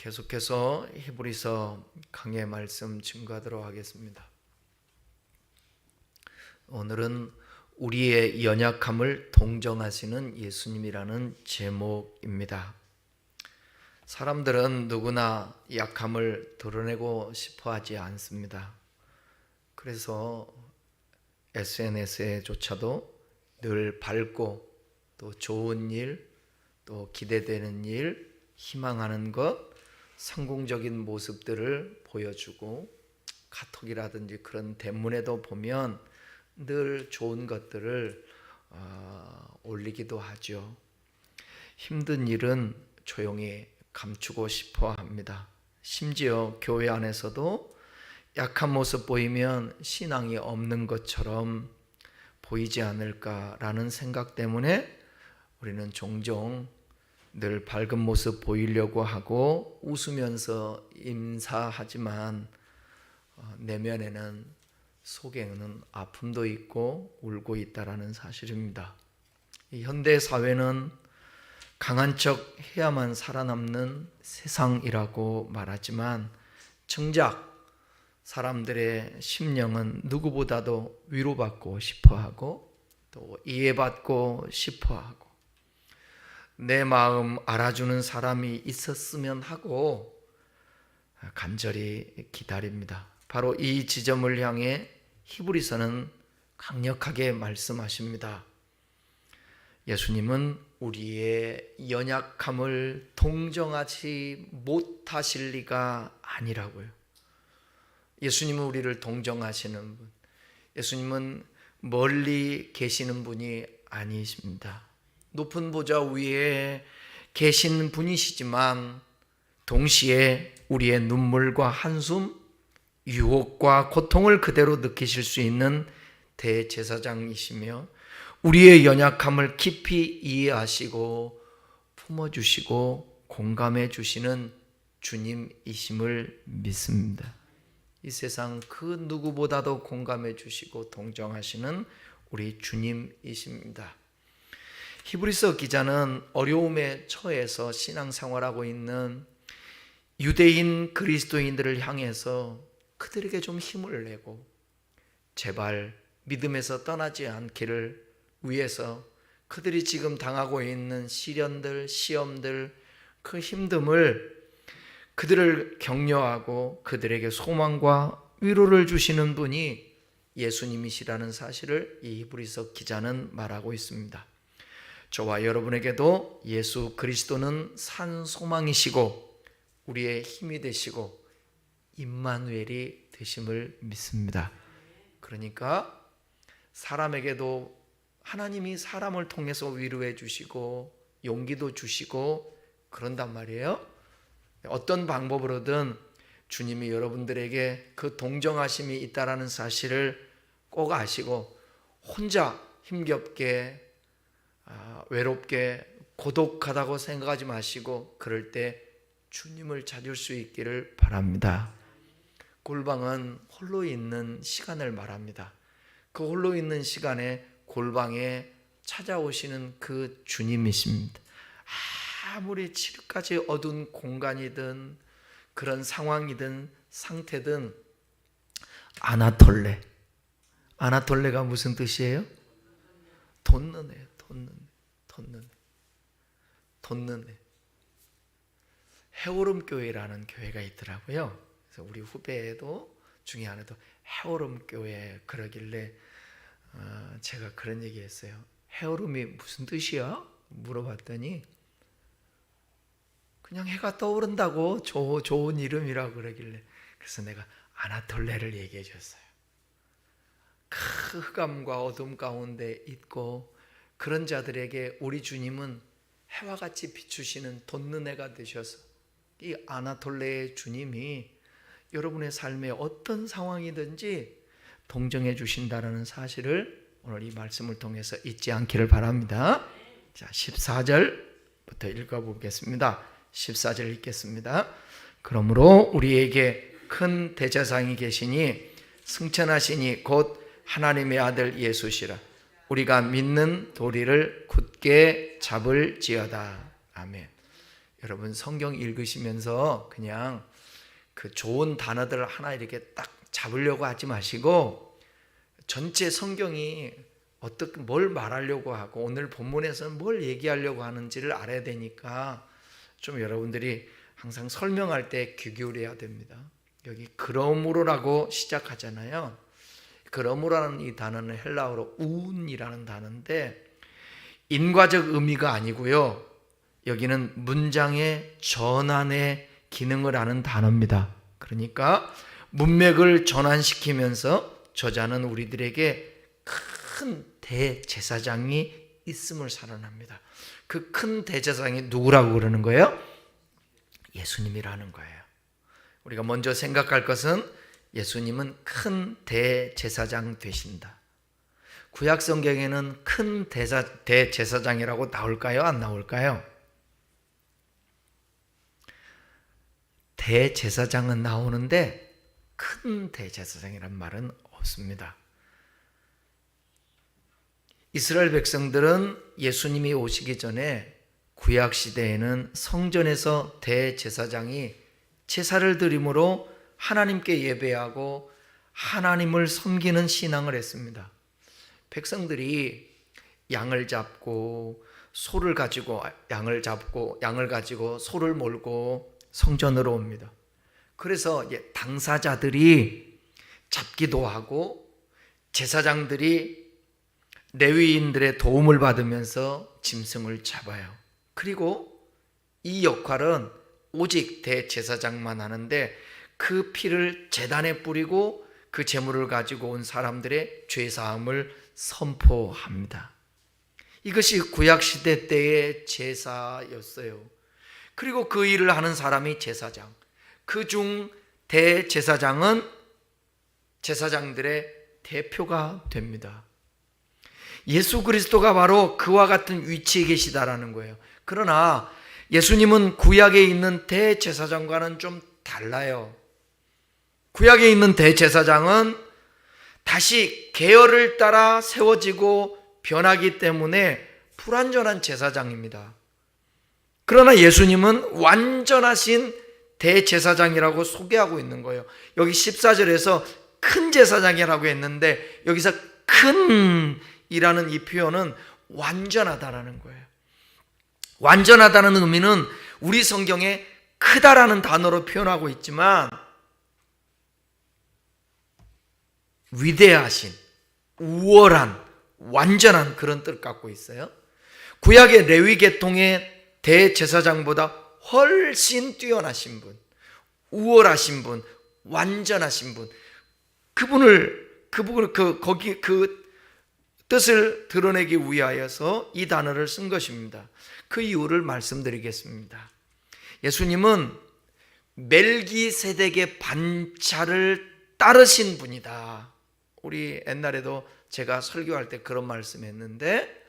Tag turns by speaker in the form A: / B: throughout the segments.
A: 계속해서 히브리서 강해 말씀 증거하도록 하겠습니다. 오늘은 우리의 연약함을 동정하시는 예수님이라는 제목입니다. 사람들은 누구나 약함을 드러내고 싶어 하지 않습니다. 그래서 SNS에조차도 늘 밝고 또 좋은 일, 또 기대되는 일, 희망하는 것, 성공적인 모습들을 보여주고, 카톡이라든지 그런 대문에도 보면 늘 좋은 것들을 올리기도 하죠. 힘든 일은 조용히 감추고 싶어 합니다. 심지어 교회 안에서도 약한 모습 보이면 신앙이 없는 것처럼 보이지 않을까라는 생각 때문에 우리는 종종 늘 밝은 모습 보이려고 하고 웃으면서 인사하지만 내면에는 속에는 아픔도 있고 울고 있다라는 사실입니다. 이 현대 사회는 강한 척 해야만 살아남는 세상이라고 말하지만 정작 사람들의 심령은 누구보다도 위로받고 싶어하고 또 이해받고 싶어하고 내 마음 알아주는 사람이 있었으면 하고 간절히 기다립니다. 바로 이 지점을 향해 히브리서는 강력하게 말씀하십니다. 예수님은 우리의 연약함을 동정하지 못하실 리가 아니라고요. 예수님은 우리를 동정하시는 분, 예수님은 멀리 계시는 분이 아니십니다. 높은 보좌 위에 계신 분이시지만 동시에 우리의 눈물과 한숨, 유혹과 고통을 그대로 느끼실 수 있는 대제사장이시며 우리의 연약함을 깊이 이해하시고 품어주시고 공감해 주시는 주님이심을 믿습니다. 이 세상 그 누구보다도 공감해 주시고 동정하시는 우리 주님이십니다. 히브리서 기자는 어려움에 처해서 신앙생활하고 있는 유대인 그리스도인들을 향해서 그들에게 좀 힘을 내고 제발 믿음에서 떠나지 않기를 위해서 그들이 지금 당하고 있는 시련들, 시험들, 그 힘듦을 그들을 격려하고 그들에게 소망과 위로를 주시는 분이 예수님이시라는 사실을 이 히브리서 기자는 말하고 있습니다. 저와 여러분에게도 예수 그리스도는 산 소망이시고 우리의 힘이 되시고 임마누엘이 되심을 믿습니다. 그러니까 사람에게도 하나님이 사람을 통해서 위로해 주시고 용기도 주시고 그런단 말이에요. 어떤 방법으로든 주님이 여러분들에게 그 동정하심이 있다라는 사실을 꼭 아시고 혼자 힘겹게 외롭게 고독하다고 생각하지 마시고 그럴 때 주님을 찾을 수 있기를 바랍니다. 골방은 홀로 있는 시간을 말합니다. 그 홀로 있는 시간에 골방에 찾아오시는 그 주님이십니다. 아무리 지금까지 어두운 공간이든 그런 상황이든 상태든 아나톨레가 무슨 뜻이에요? 돋는 애. 해오름 교회라는 교회가 있더라고요. 그래서 우리 후배도 중에 하나도 해오름 교회 그러길래 제가 그런 얘기했어요. 해오름이 무슨 뜻이야? 물어봤더니 그냥 해가 떠오른다고 좋은 이름이라고 그러길래 그래서 내가 아나톨레를 얘기해 줬어요. 그 흑암과 어둠 가운데 있고 그런 자들에게 우리 주님은 해와 같이 비추시는 돋는 해가 되셔서 이 아나톨레의 주님이 여러분의 삶에 어떤 상황이든지 동정해 주신다는 사실을 오늘 이 말씀을 통해서 잊지 않기를 바랍니다. 자, 14절부터 읽어보겠습니다. 14절 읽겠습니다. 그러므로 우리에게 큰 대제사장이 계시니 승천하시니 곧 하나님의 아들 예수시라. 우리가 믿는 도리를 굳게 잡을지어다. 아멘. 여러분 성경 읽으시면서 그냥 그 좋은 단어들 하나 이렇게 딱 잡으려고 하지 마시고 전체 성경이 어떻게 뭘 말하려고 하고 오늘 본문에서는 뭘 얘기하려고 하는지를 알아야 되니까 좀 여러분들이 항상 설명할 때 귀 기울여야 됩니다. 여기 그러므로라고 시작하잖아요. 그러므로라는 이 단어는 헬라어로 운이라는 단어인데 인과적 의미가 아니고요. 여기는 문장의 전환의 기능을 하는 단어입니다. 그러니까 문맥을 전환시키면서 저자는 우리들에게 큰 대제사장이 있음을 선언합니다. 그 큰 대제사장이 누구라고 그러는 거예요? 예수님이라는 거예요. 우리가 먼저 생각할 것은 예수님은 큰 대제사장 되신다. 구약 성경에는 큰 대제사장이라고 나올까요? 안 나올까요? 대제사장은 나오는데 큰 대제사장이란 말은 없습니다. 이스라엘 백성들은 예수님이 오시기 전에 구약 시대에는 성전에서 대제사장이 제사를 드림으로 하나님께 예배하고 하나님을 섬기는 신앙을 했습니다. 백성들이 양을 잡고 소를 가지고 양을 가지고 소를 몰고 성전으로 옵니다. 그래서 당사자들이 잡기도 하고 제사장들이 레위인들의 도움을 받으면서 짐승을 잡아요. 그리고 이 역할은 오직 대제사장만 하는데 그 피를 제단에 뿌리고 그 제물을 가지고 온 사람들의 죄사함을 선포합니다. 이것이 구약시대 때의 제사였어요. 그리고 그 일을 하는 사람이 제사장, 그중 대제사장은 제사장들의 대표가 됩니다. 예수 그리스도가 바로 그와 같은 위치에 계시다라는 거예요. 그러나 예수님은 구약에 있는 대제사장과는 좀 달라요. 구약에 있는 대제사장은 다시 계열을 따라 세워지고 변하기 때문에 불완전한 제사장입니다. 그러나 예수님은 완전하신 대제사장이라고 소개하고 있는 거예요. 여기 14절에서 큰 제사장이라고 했는데 여기서 큰 이라는 이 표현은 완전하다라는 거예요. 완전하다는 의미는 우리 성경에 크다라는 단어로 표현하고 있지만 위대하신, 우월한, 완전한 그런 뜻을 갖고 있어요. 구약의 레위 계통의 대제사장보다 훨씬 뛰어나신 분, 우월하신 분, 완전하신 분, 그분을 그 뜻을 드러내기 위하여서 이 단어를 쓴 것입니다. 그 이유를 말씀드리겠습니다. 예수님은 멜기세덱의 반차를 따르신 분이다. 우리 옛날에도 제가 설교할 때 그런 말씀했는데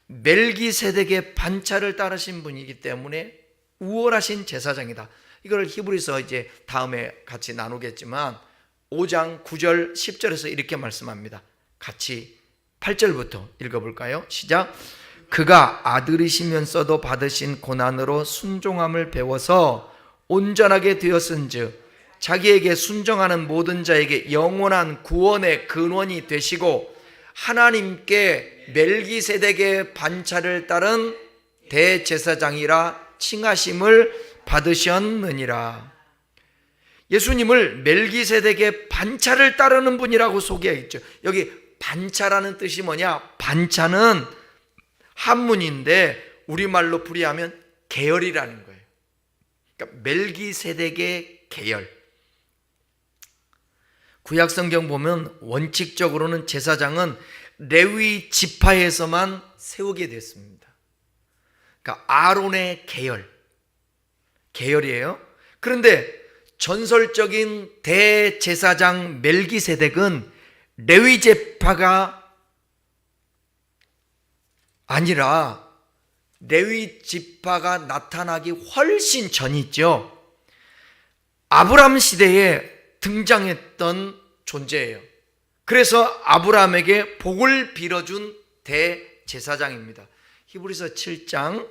A: 멜기세덱의 반차를 따르신 분이기 때문에 우월하신 제사장이다. 이걸 히브리서 이제 다음에 같이 나누겠지만 5장 9절 10절에서 이렇게 말씀합니다. 같이 8절부터 읽어볼까요? 시작. 그가 아들이시면서도 받으신 고난으로 순종함을 배워서 온전하게 되었은즉 자기에게 순종하는 모든 자에게 영원한 구원의 근원이 되시고 하나님께 멜기세덱의 반차를 따른 대제사장이라 칭하심을 받으셨느니라. 예수님을 멜기세덱의 반차를 따르는 분이라고 소개했죠. 여기 반차라는 뜻이 뭐냐? 반차는 한문인데 우리말로 풀이하면 계열이라는 거예요. 그러니까 멜기세덱의 계열. 구약 성경 보면 원칙적으로는 제사장은 레위 지파에서만 세우게 됐습니다. 그러니까 아론의 계열이에요. 그런데 전설적인 대제사장 멜기세덱은 레위 지파가 아니라 레위 지파가 나타나기 훨씬 전이죠. 아브라함 시대에 등장했던 존재예요. 그래서 아브라함에게 복을 빌어준 대제사장입니다. 히브리서 7장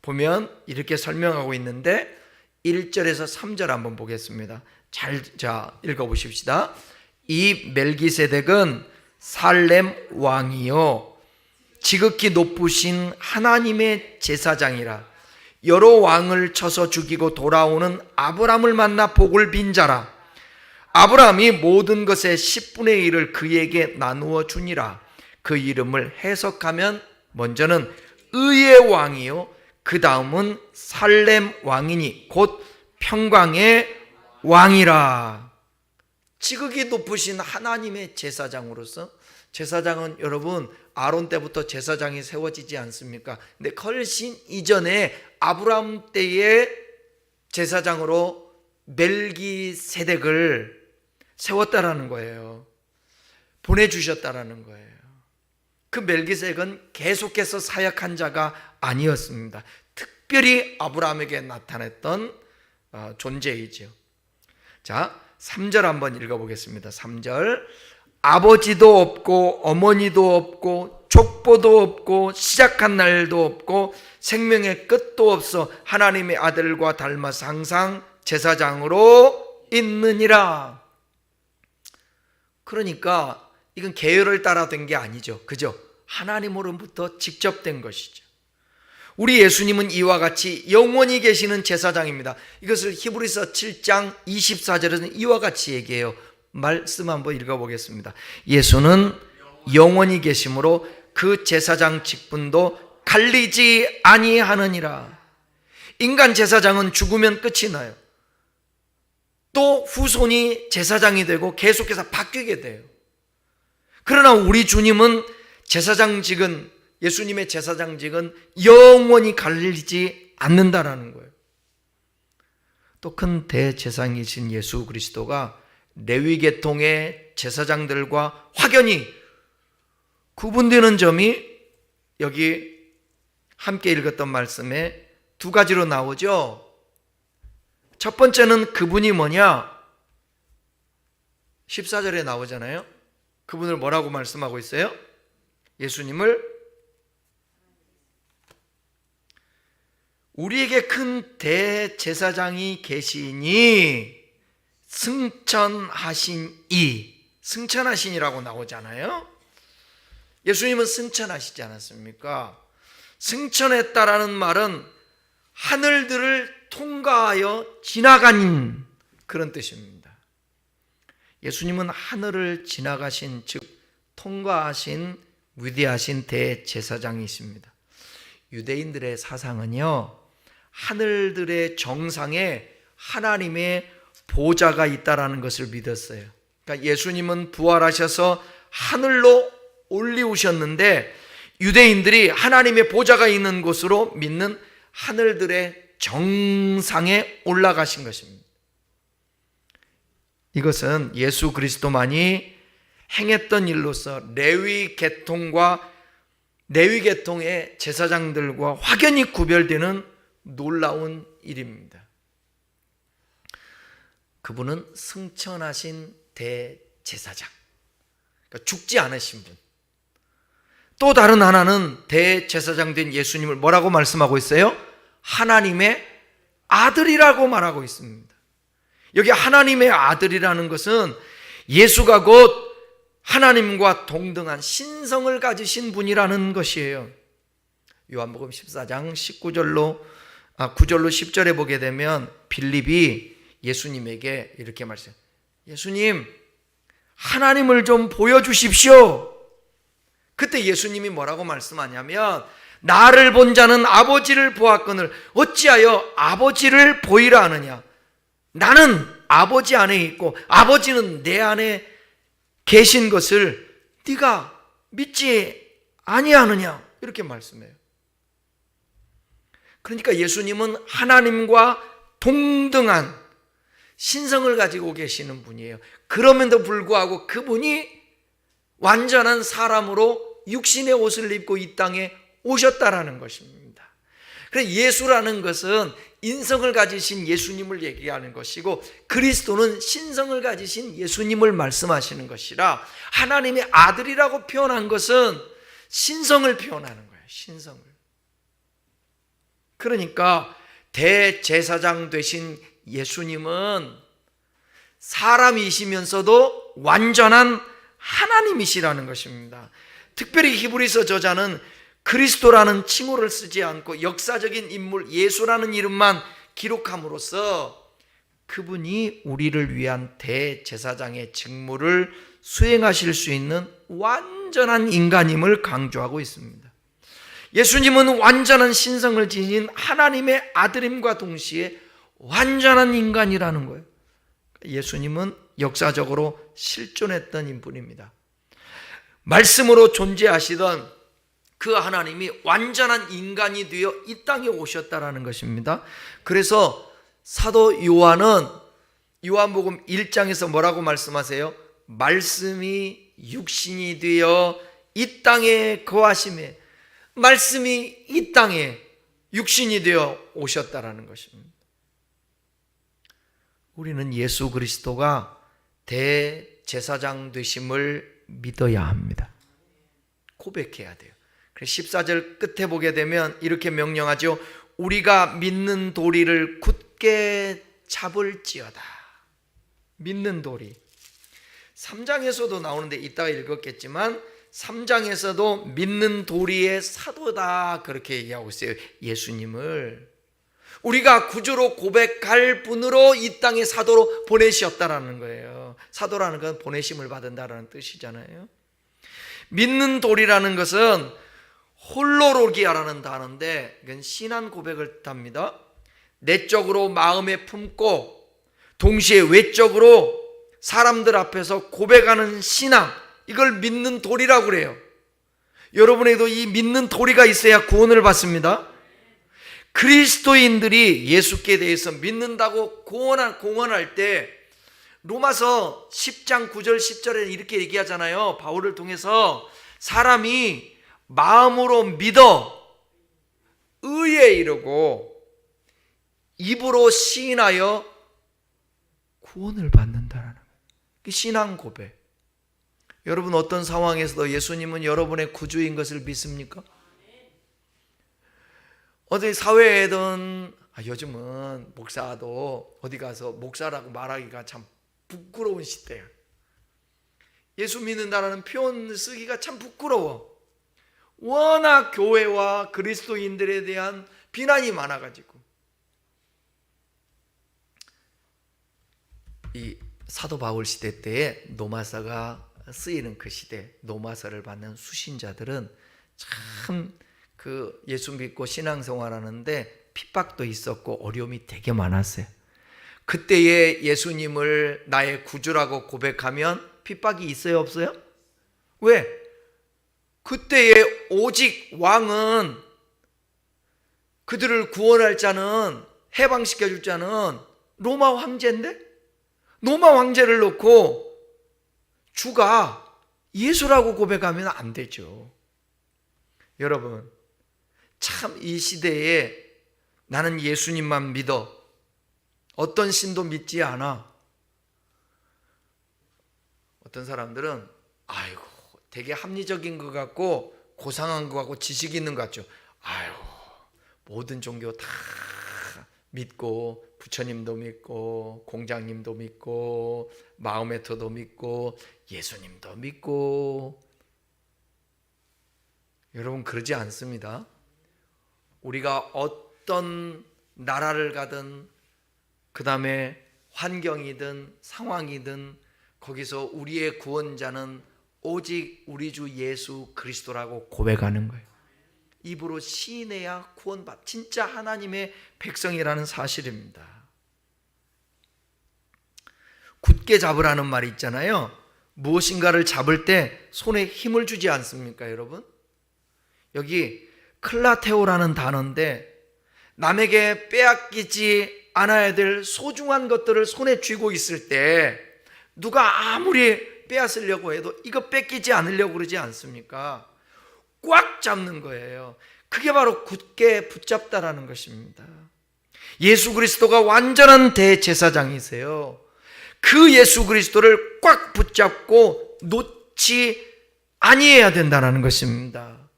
A: 보면 이렇게 설명하고 있는데 1절에서 3절 한번 보겠습니다. 자, 읽어보십시다. 이 멜기세덱은 살렘 왕이요 지극히 높으신 하나님의 제사장이라. 여러 왕을 쳐서 죽이고 돌아오는 아브람을 만나 복을 빈 자라. 아브람이 모든 것의 10분의 1을 그에게 나누어 주니라. 그 이름을 해석하면 먼저는 의의 왕이요 그 다음은 살렘 왕이니 곧 평강의 왕이라. 지극히 높으신 하나님의 제사장으로서, 제사장은 여러분 아론 때부터 제사장이 세워지지 않습니까? 근데 훨씬 이전에 아브라함 때의 제사장으로 멜기세덱을 세웠다라는 거예요. 보내주셨다라는 거예요. 그 멜기세덱은 계속해서 사역한 자가 아니었습니다. 특별히 아브라함에게 나타났던 존재이죠. 자, 3절 한번 읽어보겠습니다. 3절. 아버지도 없고 어머니도 없고 족보도 없고 시작한 날도 없고 생명의 끝도 없어 하나님의 아들과 닮아서 항상 제사장으로 있느니라. 그러니까 이건 계열을 따라 된 게 아니죠. 그죠? 하나님으로부터 직접 된 것이죠. 우리 예수님은 이와 같이 영원히 계시는 제사장입니다. 이것을 히브리서 7장 24절에서는 이와 같이 얘기해요. 말씀 한번 읽어보겠습니다. 예수는 영원히 계심으로 그 제사장 직분도 갈리지 아니하느니라. 인간 제사장은 죽으면 끝이 나요. 또 후손이 제사장이 되고 계속해서 바뀌게 돼요. 그러나 우리 주님은 제사장직은, 예수님의 제사장직은 영원히 갈리지 않는다라는 거예요. 또 큰 대제사장이신 예수 그리스도가 레위 계통의 제사장들과 확연히 구분되는 점이 여기 함께 읽었던 말씀에 두 가지로 나오죠. 첫 번째는 그분이 뭐냐? 14절에 나오잖아요. 그분을 뭐라고 말씀하고 있어요? 예수님을 우리에게 큰 대제사장이 계시니 승천하시니라고 나오잖아요. 예수님은 승천하시지 않았습니까? 승천했다라는 말은 하늘들을 통과하여 지나간 그런 뜻입니다. 예수님은 하늘을 지나가신, 즉 통과하신 위대하신 대제사장이십니다. 유대인들의 사상은요, 하늘들의 정상에 하나님의 보좌가 있다라는 것을 믿었어요. 그러니까 예수님은 부활하셔서 하늘로 올리우셨는데 유대인들이 하나님의 보좌가 있는 곳으로 믿는 하늘들의 정상에 올라가신 것입니다. 이것은 예수 그리스도만이 행했던 일로서 레위 계통의 제사장들과 확연히 구별되는 놀라운 일입니다. 그분은 승천하신 대제사장, 그러니까 죽지 않으신 분. 또 다른 하나는 대제사장 된 예수님을 뭐라고 말씀하고 있어요? 하나님의 아들이라고 말하고 있습니다. 여기 하나님의 아들이라는 것은 예수가 곧 하나님과 동등한 신성을 가지신 분이라는 것이에요. 요한복음 14장 9절로 10절에 보게 되면 빌립이 예수님에게 이렇게 말씀해요. 예수님, 하나님을 좀 보여주십시오. 그때 예수님이 뭐라고 말씀하냐면 나를 본 자는 아버지를 보았거늘 어찌하여 아버지를 보이라 하느냐. 나는 아버지 안에 있고 아버지는 내 안에 계신 것을 네가 믿지 아니하느냐, 이렇게 말씀해요. 그러니까 예수님은 하나님과 동등한 신성을 가지고 계시는 분이에요. 그럼에도 불구하고 그분이 완전한 사람으로 육신의 옷을 입고 이 땅에 오셨다라는 것입니다. 그래서 예수라는 것은 인성을 가지신 예수님을 얘기하는 것이고 그리스도는 신성을 가지신 예수님을 말씀하시는 것이라 하나님의 아들이라고 표현한 것은 신성을 표현하는 거예요. 신성을. 그러니까 대제사장 되신 예수님은 사람이시면서도 완전한 하나님이시라는 것입니다. 특별히 히브리서 저자는 그리스도라는 칭호를 쓰지 않고 역사적인 인물 예수라는 이름만 기록함으로써 그분이 우리를 위한 대제사장의 직무를 수행하실 수 있는 완전한 인간임을 강조하고 있습니다. 예수님은 완전한 신성을 지닌 하나님의 아들임과 동시에 완전한 인간이라는 거예요. 예수님은 역사적으로 실존했던 인물입니다. 말씀으로 존재하시던 그 하나님이 완전한 인간이 되어 이 땅에 오셨다라는 것입니다. 그래서 사도 요한은 요한복음 1장에서 뭐라고 말씀하세요? 말씀이 육신이 되어 이 땅에 거하심에, 말씀이 이 땅에 육신이 되어 오셨다라는 것입니다. 우리는 예수 그리스도가 대제사장 되심을 믿어야 합니다. 고백해야 돼요. 그래서 14절 끝에 보게 되면 이렇게 명령하죠. 우리가 믿는 도리를 굳게 잡을지어다. 믿는 도리. 3장에서도 나오는데 이따가 읽었겠지만 3장에서도 믿는 도리의 사도다 그렇게 얘기하고 있어요. 예수님을 우리가 구주로 고백할 분으로 이 땅에 사도로 보내셨다라는 거예요. 사도라는 건 보내심을 받은다라는 뜻이잖아요. 믿는 도리라는 것은 홀로로기아라는 단어인데 이건 신앙 고백을 뜻합니다. 내적으로 마음에 품고 동시에 외적으로 사람들 앞에서 고백하는 신앙, 이걸 믿는 도리라고 그래요. 여러분에도 이 믿는 도리가 있어야 구원을 받습니다. 그리스도인들이 예수께 대해서 믿는다고 공언할 때 로마서 10장 9절 10절에 이렇게 얘기하잖아요. 바울을 통해서 사람이 마음으로 믿어 의에 이르고 입으로 시인하여 구원을 받는다라는 거예요. 신앙 고백. 여러분 어떤 상황에서도 예수님은 여러분의 구주인 것을 믿습니까? 어디 사회에든 요즘은 목사도 어디 가서 목사라고 말하기가 참 부끄러운 시대야. 예수 믿는다라는 표현 쓰기가 참 부끄러워. 워낙 교회와 그리스도인들에 대한 비난이 많아가지고. 이 사도 바울 시대 때에 노마서가 쓰이는 그 시대, 노마서를 받는 수신자들은 참 그 예수 믿고 신앙생활하는데 핍박도 있었고 어려움이 되게 많았어요. 그때에 예수님을 나의 구주라고 고백하면 핍박이 있어요, 없어요? 왜? 그때에 오직 왕은, 그들을 구원할 자는, 해방시켜 줄 자는 로마 황제인데 로마 황제를 놓고 주가 예수라고 고백하면 안 되죠. 여러분, 참 이 시대에 나는 예수님만 믿어, 어떤 신도 믿지 않아. 어떤 사람들은 아이고 되게 합리적인 것 같고 고상한 것 같고 지식 있는 것 같죠. 아이고 모든 종교 다 믿고 부처님도 믿고 공장님도 믿고 마호메트도 믿고 예수님도 믿고. 여러분 그러지 않습니다. 우리가 어떤 나라를 가든 그 다음에 환경이든 상황이든 거기서 우리의 구원자는 오직 우리 주 예수 그리스도라고 고백하는 거예요. 입으로 시인해야 구원받, 진짜 하나님의 백성이라는 사실입니다. 굳게 잡으라는 말이 있잖아요. 무엇인가를 잡을 때 손에 힘을 주지 않습니까, 여러분? 여기 클라테오라는 단어인데 남에게 빼앗기지 않아야 될 소중한 것들을 손에 쥐고 있을 때 누가 아무리 빼앗으려고 해도 이거 뺏기지 않으려고 그러지 않습니까? 꽉 잡는 거예요. 그게 바로 굳게 붙잡다라는 것입니다. 예수 그리스도가 완전한 대제사장이세요. 그 예수 그리스도를 꽉 붙잡고 놓지 아니해야 된다는 것입니다.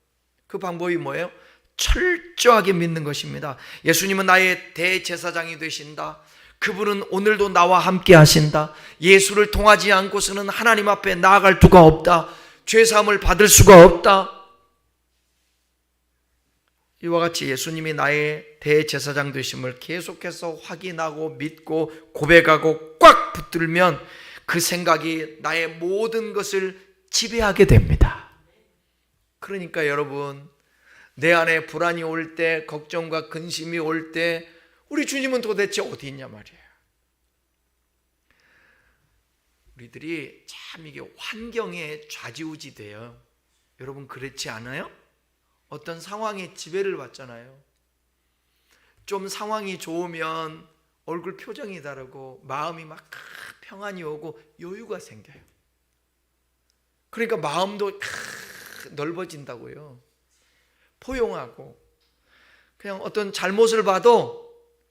A: 그 방법이 뭐예요? 철저하게 믿는 것입니다. 예수님은 나의 대제사장이 되신다. 그분은 오늘도 나와 함께 하신다. 예수를 통하지 않고서는 하나님 앞에 나아갈 수가 없다. 죄사함을 받을 수가 없다. 이와 같이 예수님이 나의 대제사장 되심을 계속해서 확인하고 믿고 고백하고 꽉 붙들면 그 생각이 나의 모든 것을 지배하게 됩니다. 그러니까 여러분, 내 안에 불안이 올 때, 걱정과 근심이 올 때 우리 주님은 도대체 어디 있냐 말이에요. 우리들이 참 이게 환경에 좌지우지돼요. 여러분 그렇지 않아요? 어떤 상황에 지배를 받잖아요. 좀 상황이 좋으면 얼굴 표정이 다르고 마음이 막 평안이 오고 여유가 생겨요. 그러니까 마음도 넓어진다고요. 포용하고 그냥 어떤 잘못을 봐도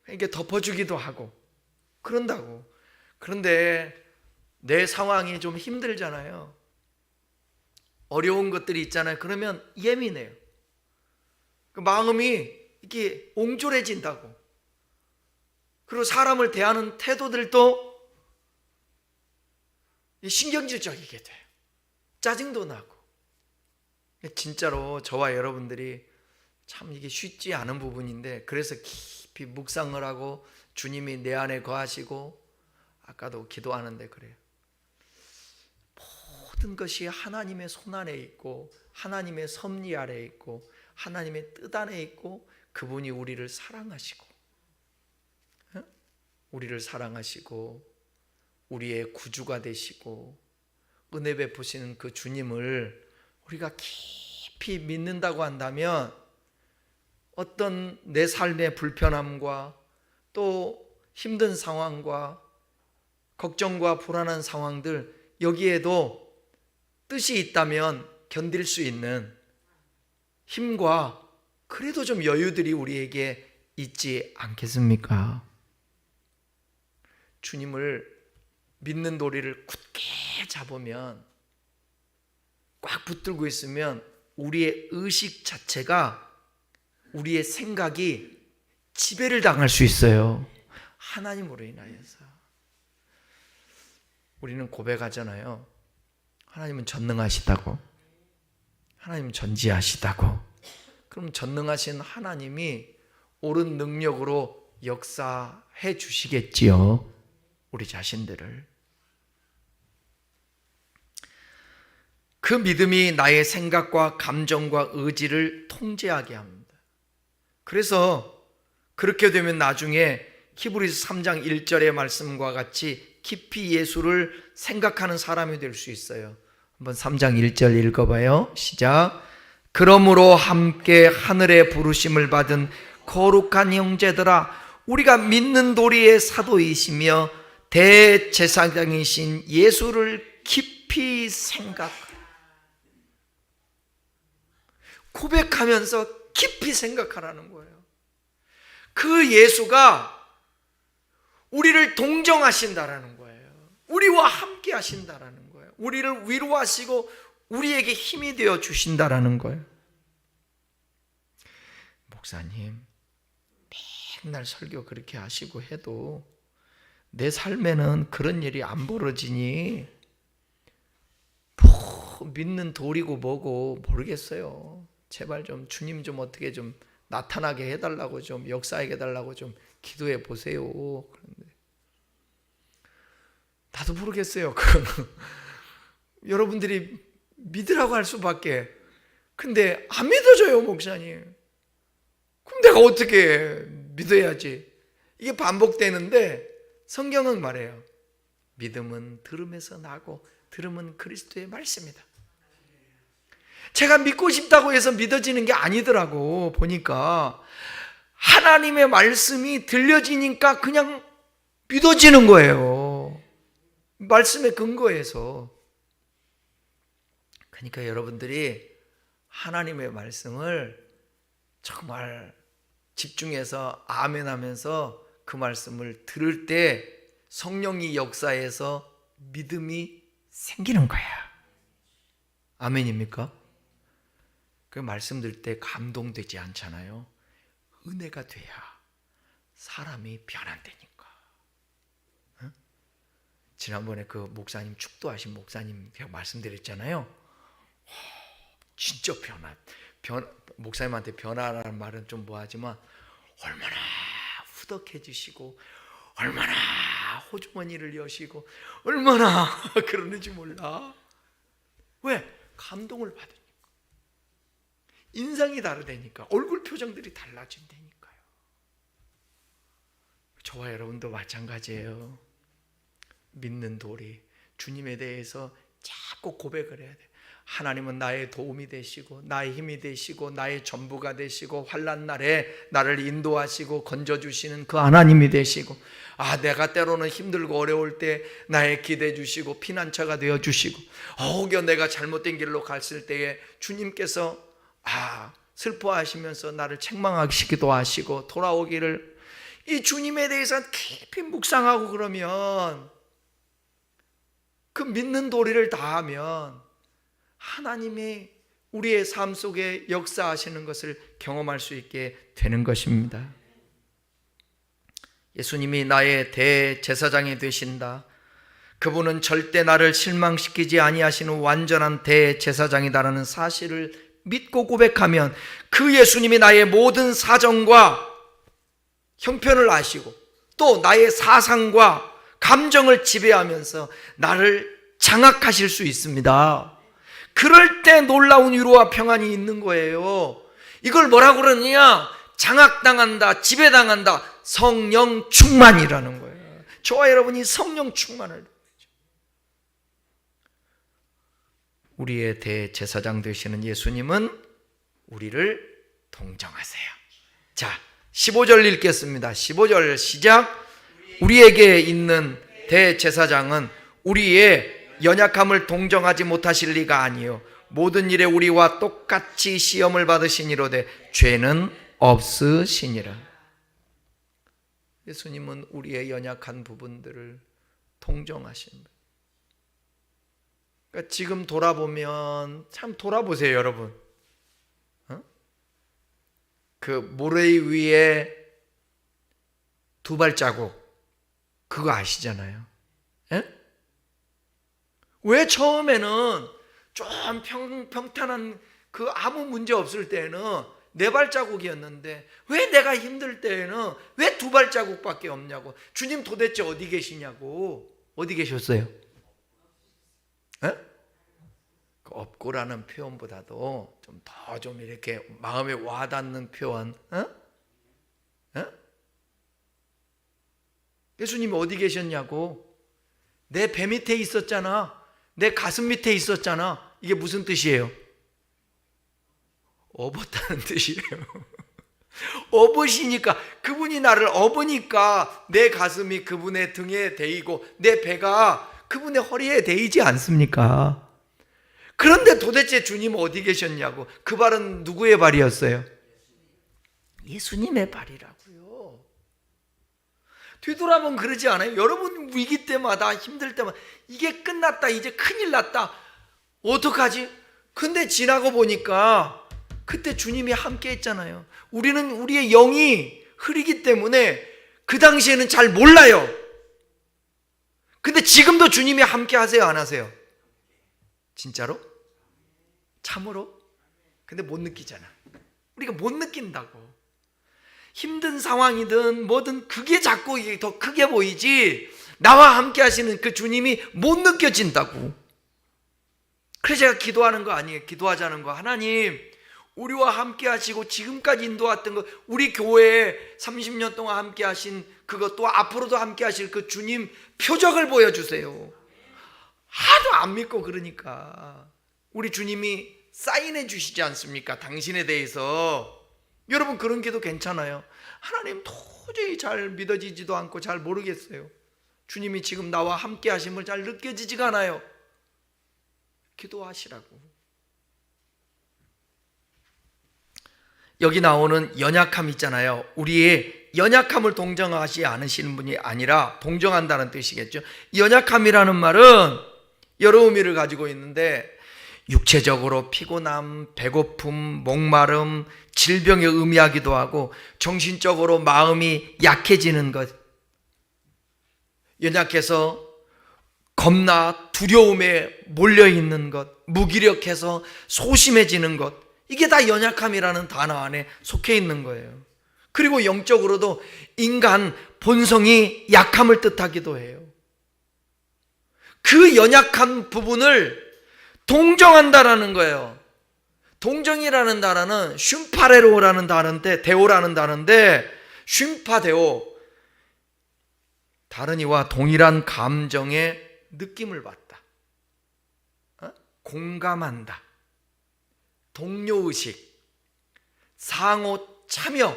A: 이렇게 덮어주기도 하고 그런다고. 그런데 내 상황이 좀 힘들잖아요. 어려운 것들이 있잖아요. 그러면 예민해요. 그 마음이 이렇게 옹졸해진다고. 그리고 사람을 대하는 태도들도 신경질적이게 돼요. 짜증도 나고. 진짜로 저와 여러분들이 참 이게 쉽지 않은 부분인데, 그래서 깊이 묵상을 하고 주님이 내 안에 거하시고, 아까도 기도하는데 그래요. 모든 것이 하나님의 손 안에 있고 하나님의 섭리 아래에 있고 하나님의 뜻 안에 있고, 그분이 우리를 사랑하시고 우리의 구주가 되시고 은혜 베푸시는 그 주님을 우리가 깊이 믿는다고 한다면, 어떤 내 삶의 불편함과 또 힘든 상황과 걱정과 불안한 상황들, 여기에도 뜻이 있다면 견딜 수 있는 힘과 그래도 좀 여유들이 우리에게 있지 않겠습니까? 주님을 믿는 도리를 굳게 잡으면, 꽉 붙들고 있으면 우리의 의식 자체가, 우리의 생각이 지배를 당할 수 있어요. 하나님으로 인하여서. 우리는 고백하잖아요. 하나님은 전능하시다고. 하나님은 전지하시다고. 그럼 전능하신 하나님이 옳은 능력으로 역사해 주시겠지요. 우리 자신들을. 그 믿음이 나의 생각과 감정과 의지를 통제하게 합니다. 그래서 그렇게 되면 나중에 히브리서 3장 1절의 말씀과 같이 깊이 예수를 생각하는 사람이 될 수 있어요. 한번 3장 1절 읽어봐요. 시작. 그러므로 함께 하늘의 부르심을 받은 거룩한 형제들아, 우리가 믿는 도리의 사도이시며 대제사장이신 예수를 깊이 생각하라. 고백하면서 깊이 생각하라는 거예요. 그 예수가 우리를 동정하신다라는 거예요. 우리와 함께 하신다라는 거예요. 우리를 위로하시고 우리에게 힘이 되어 주신다라는 거예요. 목사님, 맨날 설교 그렇게 하시고 해도 내 삶에는 그런 일이 안 벌어지니 뭐 믿는 도리고 뭐고 모르겠어요. 제발 좀 주님 좀 어떻게 좀 나타나게 해달라고, 좀 역사하게 해달라고 좀 기도해 보세요. 그런데 나도 모르겠어요. 그건 여러분들이 믿으라고 할 수밖에. 근데 안 믿어져요, 목사님. 그럼 내가 어떻게 믿어야지? 이게 반복되는데 성경은 말해요. 믿음은 들음에서 나고 들음은 그리스도의 말씀이다. 제가 믿고 싶다고 해서 믿어지는 게 아니더라고. 보니까 하나님의 말씀이 들려지니까 그냥 믿어지는 거예요. 말씀에 근거해서. 그러니까 여러분들이 하나님의 말씀을 정말 집중해서 아멘 하면서 그 말씀을 들을 때 성령이 역사해서 믿음이 생기는 거야. 아멘입니까? 그 말씀 들을 때 감동되지 않잖아요. 은혜가 돼야 사람이 변한다니까. 응? 지난번에 그 목사님 축도하신 목사님 제가 말씀드렸잖아요. 진짜 목사님한테 변화라는 말은 좀 뭐하지만 얼마나 후덕해지시고 얼마나 호주머니를 여시고 얼마나 그러는지 몰라. 왜? 감동을 받으니까. 인상이 다르다니까. 얼굴 표정들이 달라진다니까요. 저와 여러분도 마찬가지예요. 믿는 도리, 주님에 대해서 자꾸 고백을 해야 돼. 하나님은 나의 도움이 되시고 나의 힘이 되시고 나의 전부가 되시고 환난 날에 나를 인도하시고 건져주시는 그 하나님이 되시고, 내가 때로는 힘들고 어려울 때 나의 기대 주시고 피난처가 되어주시고, 혹여 내가 잘못된 길로 갔을 때에 주님께서 슬퍼하시면서 나를 책망하시기도 하시고 돌아오기를, 이 주님에 대해서 깊이 묵상하고 그러면, 그 믿는 도리를 다하면 하나님이 우리의 삶 속에 역사하시는 것을 경험할 수 있게 되는 것입니다. 예수님이 나의 대제사장이 되신다. 그분은 절대 나를 실망시키지 아니하시는 완전한 대제사장이다라는 사실을 믿고 고백하면 그 예수님이 나의 모든 사정과 형편을 아시고 또 나의 사상과 감정을 지배하면서 나를 장악하실 수 있습니다. 그럴 때 놀라운 위로와 평안이 있는 거예요. 이걸 뭐라고 그러느냐? 장악당한다, 지배당한다, 성령 충만이라는 거예요. 저와 여러분이 성령 충만을, 우리의 대제사장 되시는 예수님은 우리를 동정하세요. 자, 15절 읽겠습니다. 15절 시작. 우리에게 있는 대제사장은 우리의 연약함을 동정하지 못하실 리가 아니요 모든 일에 우리와 똑같이 시험을 받으시니로되 죄는 없으시니라. 예수님은 우리의 연약한 부분들을 동정하십니다. 그러니까 지금 돌아보면, 참 돌아보세요 여러분. 그 모래 위에 두 발자국, 그거 아시잖아요. 왜 처음에는 좀 평탄한 그 아무 문제 없을 때는 네 발자국이었는데 왜 내가 힘들 때에는 왜 두 발자국밖에 없냐고. 주님 도대체 어디 계시냐고. 어디 계셨어요? 그 없고라는 표현보다도 좀 이렇게 마음에 와닿는 표현. 예수님이 어디 계셨냐고. 내 배 밑에 있었잖아. 내 가슴 밑에 있었잖아. 이게 무슨 뜻이에요? 업었다는 뜻이에요. 업으시니까, 그분이 나를 업으니까 내 가슴이 그분의 등에 대이고 내 배가 그분의 허리에 대이지 않습니까? 그런데 도대체 주님 어디 계셨냐고. 그 발은 누구의 발이었어요? 예수님의 발이라고요. 되돌아보면 그러지 않아요? 여러분 위기 때마다, 힘들 때마다 이게 끝났다, 이제 큰일 났다, 어떡하지? 근데 지나고 보니까 그때 주님이 함께 했잖아요. 우리는 우리의 영이 흐리기 때문에 그 당시에는 잘 몰라요. 근데 지금도 주님이 함께 하세요, 안 하세요? 진짜로? 참으로? 근데 못 느끼잖아. 우리가 못 느낀다고. 힘든 상황이든 뭐든 그게 자꾸 더 크게 보이지 나와 함께 하시는 그 주님이 못 느껴진다고. 그래서 제가 기도하는 거 아니에요. 기도하자는 거. 하나님, 우리와 함께 하시고 지금까지 인도왔던 거, 우리 교회에 30년 동안 함께 하신 그것, 또 앞으로도 함께 하실 그 주님 표적을 보여주세요. 하도 안 믿고 그러니까. 우리 주님이 사인해 주시지 않습니까? 당신에 대해서. 여러분 그런 기도 괜찮아요. 하나님, 도저히 잘 믿어지지도 않고 잘 모르겠어요. 주님이 지금 나와 함께 하심을 잘 느껴지지가 않아요. 기도하시라고. 여기 나오는 연약함 있잖아요. 우리의 연약함을 동정하지 않으시는 분이 아니라 동정한다는 뜻이겠죠. 연약함이라는 말은 여러 의미를 가지고 있는데, 육체적으로 피곤함, 배고픔, 목마름, 질병에 의미하기도 하고 정신적으로 마음이 약해지는 것, 연약해서 겁나 두려움에 몰려있는 것, 무기력해서 소심해지는 것, 이게 다 연약함이라는 단어 안에 속해 있는 거예요. 그리고 영적으로도 인간 본성이 약함을 뜻하기도 해요. 그 연약한 부분을 동정한다라는 거예요. 동정이라는 단어는 쉼파레로라는 단어인데, 데오라는 단어인데, 쉼파데오, 다른 이와 동일한 감정의 느낌을 받다, 공감한다, 동료의식, 상호 참여,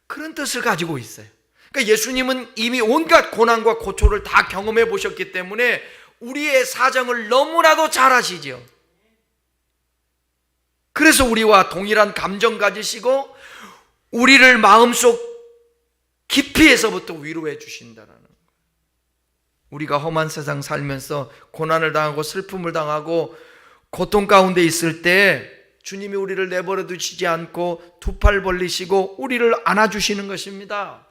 A: 그런 뜻을 가지고 있어요. 그러니까 예수님은 이미 온갖 고난과 고초를 다 경험해 보셨기 때문에 우리의 사정을 너무나도 잘 아시죠. 그래서 우리와 동일한 감정 가지시고 우리를 마음속 깊이에서부터 위로해 주신다라는 거예요. 우리가 험한 세상 살면서 고난을 당하고 슬픔을 당하고 고통 가운데 있을 때 주님이 우리를 내버려 두시지 않고 두 팔 벌리시고 우리를 안아주시는 것입니다.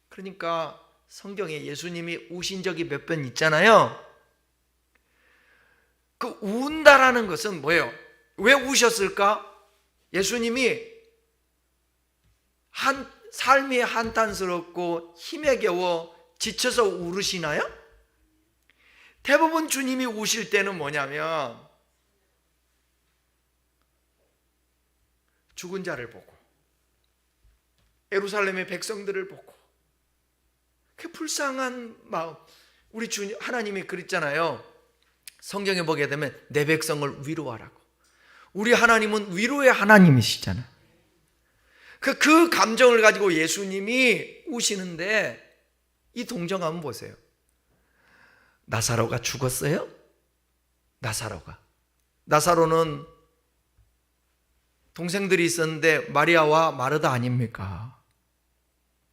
A: 그러니까 성경에 예수님이 우신 적이 몇 번 있잖아요. 그 운다라는 것은 뭐예요? 왜 우셨을까? 예수님이 삶이 한탄스럽고 힘에 겨워 지쳐서 울으시나요? 대부분 주님이 우실 때는 뭐냐면 죽은 자를 보고 예루살렘의 백성들을 보고 그 불쌍한 마음, 우리 주님 하나님이 그랬잖아요. 성경에 보게 되면 내 백성을 위로하라고. 우리 하나님은 위로의 하나님이시잖아요. 그 감정을 가지고 예수님이 우시는데, 이 동정함은 보세요. 나사로가 죽었어요? 나사로는 동생들이 있었는데 마리아와 마르다 아닙니까?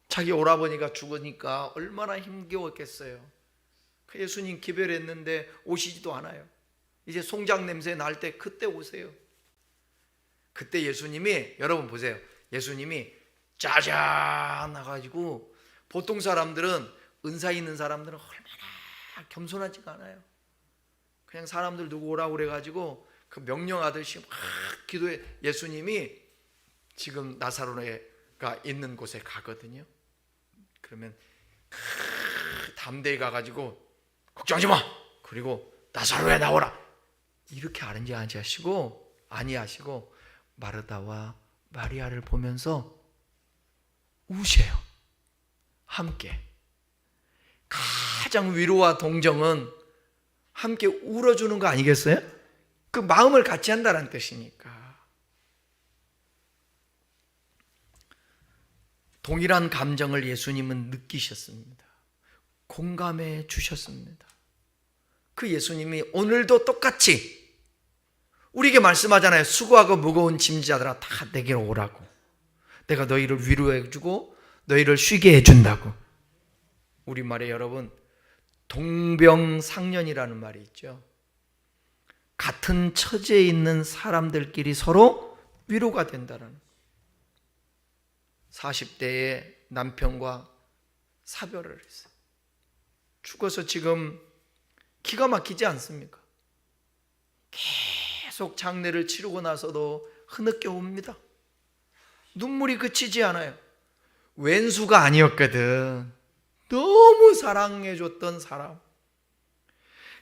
A: 자기 오라버니가 죽으니까 얼마나 힘겨웠겠어요. 예수님 기별했는데 오시지도 않아요. 이제 송장 냄새 날 때 그때 오세요. 그때 예수님이, 여러분 보세요, 예수님이 짜잔 나가지고, 보통 사람들은, 은사 있는 사람들은 얼마나 겸손하지가 않아요. 그냥 사람들 누구 오라고 그래가지고 그 명령하듯이 막 기도해. 예수님이 지금 나사로가 있는 곳에 가거든요. 그러면 담대히 가가지고 걱정하지 마, 그리고 나사로야 나오라, 이렇게 아니하시고 마르다와 마리아를 보면서 우셔요. 함께. 가장 위로와 동정은 함께 울어주는 거 아니겠어요? 그 마음을 같이 한다는 뜻이니까. 동일한 감정을 예수님은 느끼셨습니다. 공감해 주셨습니다. 그 예수님이 오늘도 똑같이 우리에게 말씀하잖아요. 수고하고 무거운 짐자들아 다 내게로 오라고. 내가 너희를 위로해 주고 너희를 쉬게 해준다고. 우리말에 여러분 동병상련이라는 말이 있죠. 같은 처지에 있는 사람들끼리 서로 위로가 된다는. 40대의 남편과 사별을 했어요. 죽어서 지금 기가 막히지 않습니까? 계속 장례를 치르고 나서도 흐느껴 옵니다. 눈물이 그치지 않아요. 왼수가 아니었거든. 너무 사랑해줬던 사람.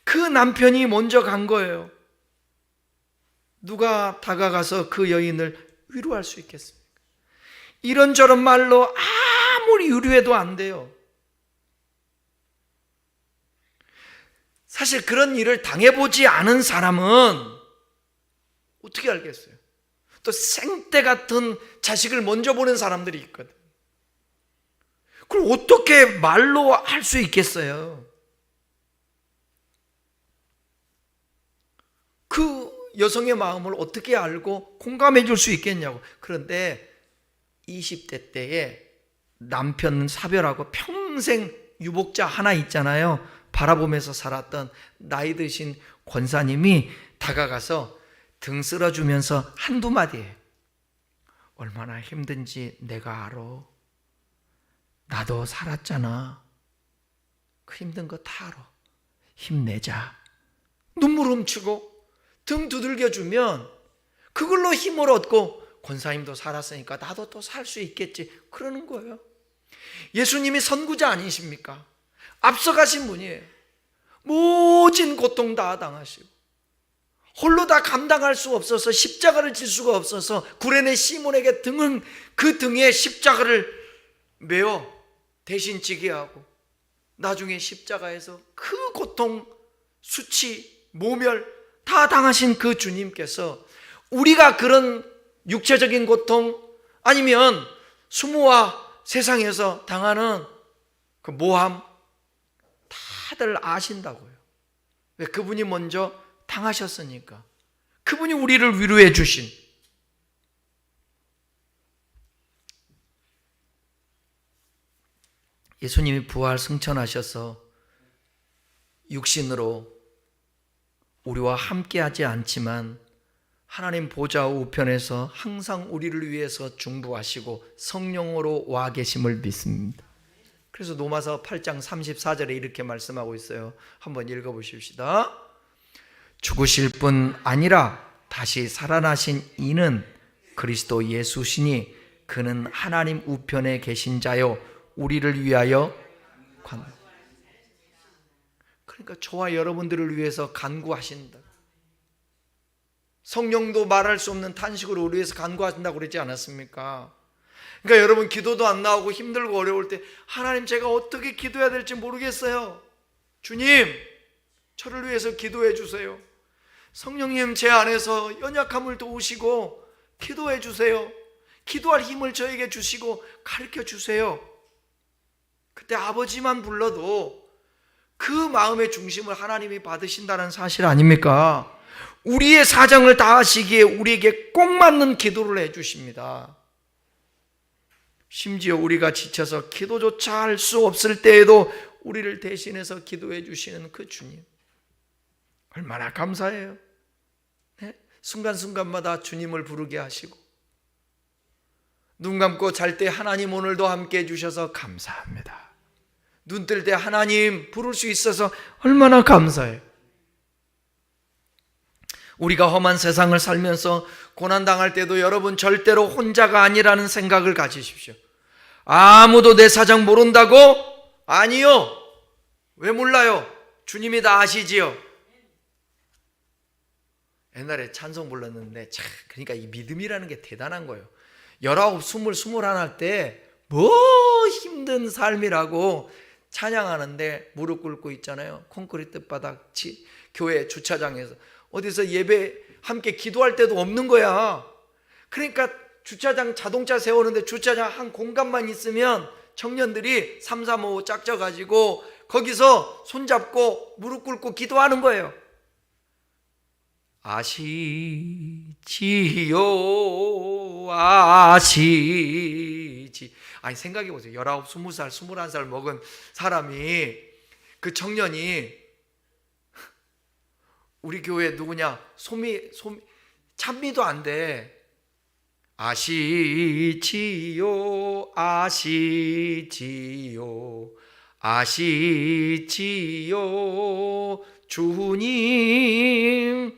A: 그 남편이 먼저 간 거예요. 누가 다가가서 그 여인을 위로할 수 있겠습니까? 이런저런 말로 아무리 위로해도 안 돼요. 사실 그런 일을 당해보지 않은 사람은 어떻게 알겠어요? 또 생떼 같은 자식을 먼저 보는 사람들이 있거든. 그걸 어떻게 말로 할 수 있겠어요? 그 여성의 마음을 어떻게 알고 공감해 줄 수 있겠냐고. 그런데 20대 때에 남편 사별하고 평생 유복자 하나 있잖아요. 바라보면서 살았던 나이 드신 권사님이 다가가서 등 쓸어주면서 한두 마디에 얼마나 힘든지 내가 알아. 나도 살았잖아. 그 힘든 거 다 알아. 힘내자. 눈물 훔치고 등 두들겨주면 그걸로 힘을 얻고 권사님도 살았으니까 나도 또 살 수 있겠지 그러는 거예요. 예수님이 선구자 아니십니까? 앞서가신 분이에요. 모진 고통 다 당하시고 홀로 다 감당할 수 없어서 십자가를 질 수가 없어서 구레네 시몬에게 그 등에 십자가를 메어 대신 지게 하고 나중에 십자가에서 그 고통, 수치, 모멸 다 당하신 그 주님께서 우리가 그런 육체적인 고통 아니면 수모와 세상에서 당하는 그 모함 다들 아신다고요. 왜? 그분이 먼저 당하셨으니까. 그분이 우리를 위로해 주신. 예수님이 부활 승천하셔서 육신으로 우리와 함께하지 않지만 하나님 보좌 우편에서 항상 우리를 위해서 중보하시고 성령으로 와 계심을 믿습니다. 그래서 로마서 8장 34절에 이렇게 말씀하고 있어요. 한번 읽어보십시다. 죽으실 뿐 아니라 다시 살아나신 이는 그리스도 예수시니 그는 하나님 우편에 계신 자요 우리를 위하여 그러니까 저와 여러분들을 위해서 간구하신다. 성령도 말할 수 없는 탄식으로 우리 위해서 간구하신다고 그러지 않았습니까? 그러니까 여러분 기도도 안 나오고 힘들고 어려울 때 하나님 제가 어떻게 기도해야 될지 모르겠어요. 주님 저를 위해서 기도해 주세요. 성령님 제 안에서 연약함을 도우시고 기도해 주세요. 기도할 힘을 저에게 주시고 가르쳐 주세요. 그때 아버지만 불러도 그 마음의 중심을 하나님이 받으신다는 사실 아닙니까? 우리의 사정을 다 하시기에 우리에게 꼭 맞는 기도를 해주십니다. 심지어 우리가 지쳐서 기도조차 할 수 없을 때에도 우리를 대신해서 기도해 주시는 그 주님 얼마나 감사해요. 네? 순간순간마다 주님을 부르게 하시고 눈 감고 잘 때 하나님 오늘도 함께 해주셔서 감사합니다. 눈 뜰 때 하나님 부를 수 있어서 얼마나 감사해요. 우리가 험한 세상을 살면서 고난당할 때도 여러분 절대로 혼자가 아니라는 생각을 가지십시오. 아무도 내 사정 모른다고? 아니요. 왜 몰라요? 주님이 다 아시지요. 옛날에 찬송 불렀는데 그러니까 이 믿음이라는 게 대단한 거예요. 19, 20, 21 때 뭐 힘든 삶이라고 찬양하는데 무릎 꿇고 있잖아요. 콘크리트 바닥 교회 주차장에서 어디서 예배 함께 기도할 때도 없는 거야. 그러니까 주차장 자동차 세우는데 주차장 한 공간만 있으면 청년들이 3, 3, 5 짝져가지고 거기서 손잡고 무릎 꿇고 기도하는 거예요. 아시지요 아시지. 아니 생각해 보세요. 19, 20살, 21살 먹은 사람이 그 청년이 우리 교회 누구냐? 찬미도 안 돼. 아시지요 아시지요 아시지요 주님.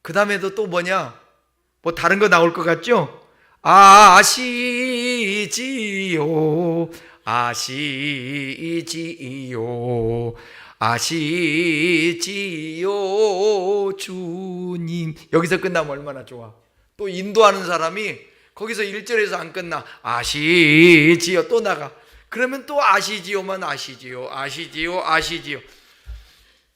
A: 그 다음에도 또 뭐냐? 뭐 다른 거 나올 것 같죠? 아시지요 아시지요 아시지요 주님. 여기서 끝나면 얼마나 좋아. 또 인도하는 사람이 거기서 1절에서 안 끝나. 아시지요 또 나가. 그러면 또 아시지요만 아시지요 아시지요 아시지요.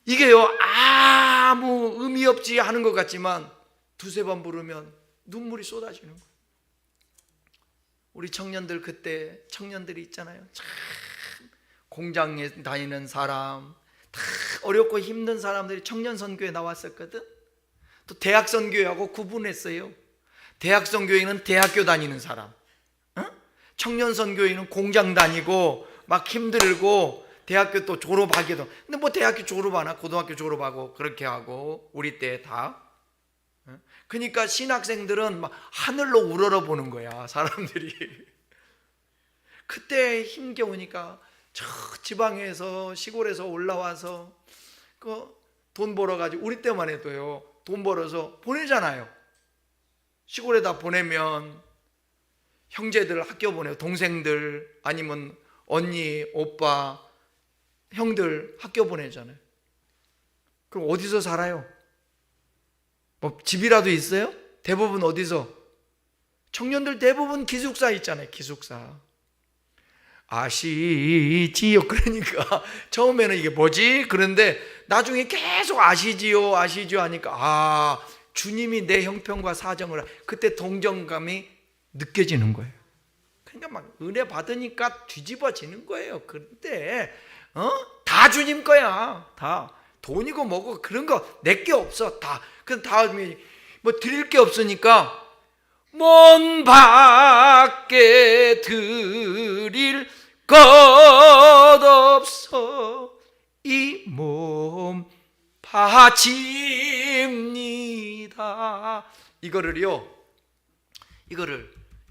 A: 이게요 아무 의미 없지 하는 것 같지만 두세 번 부르면 눈물이 쏟아지는 거예요. 우리 청년들 그때 청년들이 있잖아요. 참 공장에 다니는 사람 다 어렵고 힘든 사람들이 청년 선교에 나왔었거든. 또 대학 선교회하고 구분했어요. 대학 선교회는 대학교 다니는 사람, 청년 선교회는 공장 다니고 막 힘들고 대학교 또 졸업하기도. 근데 뭐 대학교 졸업하나 고등학교 졸업하고 그렇게 하고 우리 때 다. 그러니까 신학생들은 막 하늘로 우러러 보는 거야, 사람들이. 그때 힘겨우니까 저 지방에서 시골에서 올라와서 그 돈 벌어가지고, 우리 때만 해도요, 돈 벌어서 보내잖아요. 시골에다 보내면 형제들 학교 보내고, 동생들 아니면 언니, 오빠, 형들 학교 보내잖아요. 그럼 어디서 살아요? 뭐 집이라도 있어요? 대부분 어디서? 청년들 대부분 기숙사 있잖아요. 기숙사. 아시지요? 그러니까 처음에는 이게 뭐지? 그런데 나중에 계속 아시지요 하니까 주님이 내 형편과 사정을, 그때 동정감이 느껴지는 거예요. 그러니까 막 은혜 받으니까 뒤집어지는 거예요. 그런데 다 주님 거야. 다 돈이고 뭐고 그런 거 내게 없어. 다. 그 다음에 뭐 드릴 게 없으니까 먼 밖에 드릴 것 없어 이 몸 바칩니다. 이거를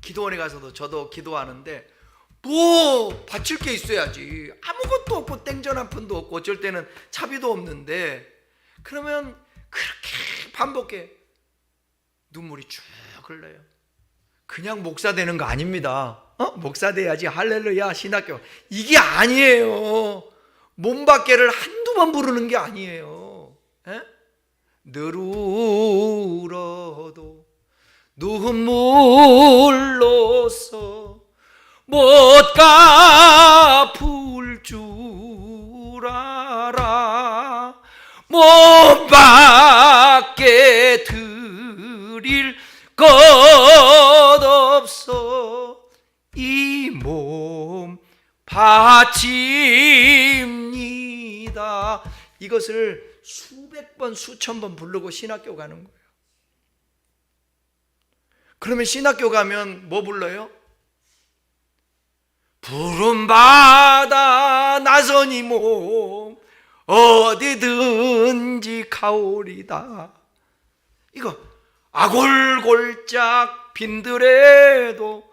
A: 기도원에 가서도 저도 기도하는데, 뭐 바칠 게 있어야지. 아무것도 없고 땡전 한 푼도 없고 어쩔 때는 차비도 없는데, 그러면 그렇게 반복해 눈물이 쭉 흘러요. 그냥 목사 되는 거 아닙니다. 목사 돼야지 할렐루야 신학교, 이게 아니에요. 몸밖에를 한두 번 부르는 게 아니에요. 늘 울어도 눈물로써 못 갚을 줄 알아. 몸 밖에 드릴 것 없어 이 몸 바칩니다. 이것을 수백 번 수천 번 부르고 신학교 가는 거예요. 그러면 신학교 가면 뭐 불러요? 부름받아 나선 이 몸 어디든지 가오리다. 이거 아골골짝 빈들에도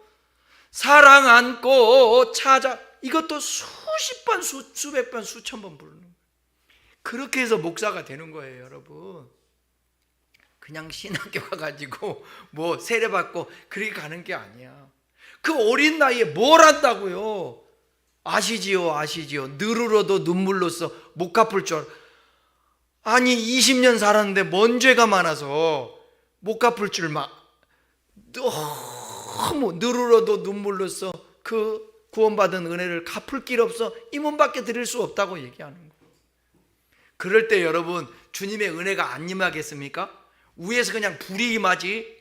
A: 사랑 안고 찾아, 이것도 수십 번 수백 번 수천 번 부르는 거예요. 그렇게 해서 목사가 되는 거예요, 여러분. 그냥 신학교 가가지고 뭐 세례받고 그렇게 가는 게 아니야. 그 어린 나이에 뭘 한다고요? 아시지요? 늘 울어도 눈물로써 못 갚을 줄 알아. 아니 20년 살았는데 뭔 죄가 많아서 못 갚을 줄 막 너무 늘 울어도 눈물로써 그 구원받은 은혜를 갚을 길 없어 이 몸밖에 드릴 수 없다고 얘기하는 거예요. 그럴 때 여러분, 주님의 은혜가 안 임하겠습니까? 위에서 그냥 불이 임하지.